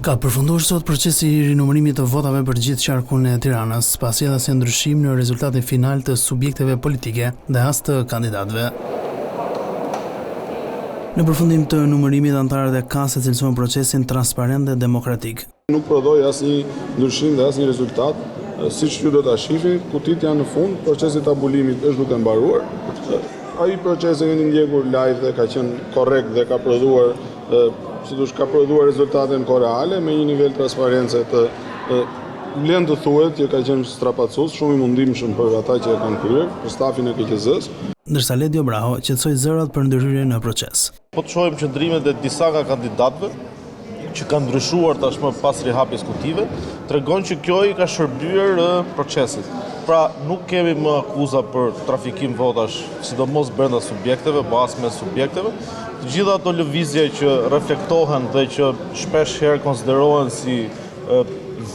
Ka përfunduar sot procesi i rinumërimit të votave për gjithë qarkun e Tiranës, pasi edhe se ndryshim në rezultatin final të subjekteve politike dhe as të kandidatëve. Në përfundim të numërimit, anëtarët e KAS-së cilësuan procesin transparent dhe demokratik. Nuk prodhoi asnjë ndryshim dhe asnjë rezultat, siç ju do ta shihni, kutit janë në fund, procesi i tabulimit është duke mbaruar. Ai proces e keni ndjekur live dhe ka qenë korrekt dhe ka prodhuar ka prodhuar rezultate në kohë reale me një nivel transparence të vlen të thuhet që ka qenë strapacues, shumë i mundimshëm për ata që e kanë kryer, për stafin e KQZ-s. Ndërsa Ledi Obraho qetësoi zërat për ndryrje në proces. Po të shohim qëndrimet e disa nga kandidatëve që kanë ndryshuar tashmë pas rihapjes kutive, tregon që kjo i ka shërbyer procesit. Pra nuk kemi më akuza për trafikim votash, sidomos brenda subjekteve, po as mes subjekteve. Të gjitha ato lëvizje që reflektohen dhe që shpesh herë konsiderohen si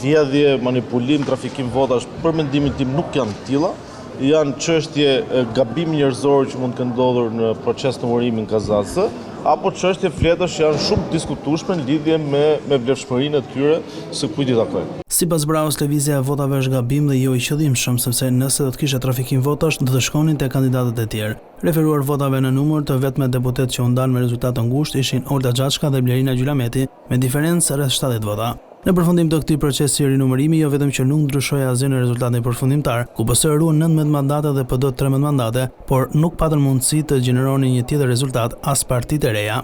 vjedhje, manipulim, trafikim votash, për mendimin tim nuk janë të tilla. Janë çështje gabim njerëzor që mund të ndodhur në proces numërimin KAZ-së, apo çështje fletësh që janë shumë diskutueshme në lidhje me vlefshmërinë e tyre së kujt i takojnë. Sipas Brahos, lëvizja e votave është gabim dhe jo i qëllimshëm, sepse nëse do të kishte trafikim votash, do të shkonin te kandidatët e tjerë. Referuar votave në numër, të vetme deputet që u ndan me rezultat të ngushtë ishin Olta Xhaçka dhe Blerina Gjylameti, me diferencë rreth 70 vota. Në përfundim të këtij procesi rinumërimi, jo vetëm që nuk ndryshoi asgjë në rezultatin përfundimtar, ku PS ruan 19 mandate dhe PD 13 mandate, por nuk patën mundësi të gjeneronin një tjetër rezultat as partitë e reja.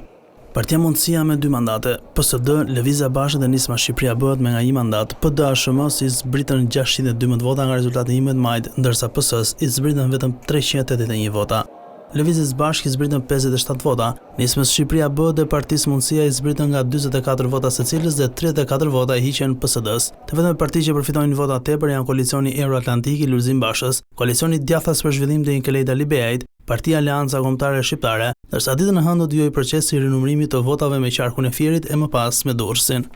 Partia Mundësia me 2 mandate, PSD, Lëvizja Bashkë dhe Nisma Shqipëria bëhet me nga 1 mandat, PD-ASHM i zbritën 612 vota nga rezultati 11 majit, ndërsa PS-s i zbritën vetëm 381 vota. Lëvizjes Bashkë i zbritën 57 vota, Nismës Shqipëria B dhe Partisë Mundësia i zbritën nga 44 vota secilës dhe 34 vota i hiqen PSD-s. Të vetme parti që përfitojnë vota tepër janë Koalicioni Euroatlantik i Lulzim Bashës, Koalicioni Djathtas për Zhvillim dhe Inkelejt Alibeajit, Partia Aleanca Kombëtare Shqiptare, ndërsa ditën e hënë do të vijojë procesi i rinumërimit të votave me qarkun e Fierit e më pas me Durrësin.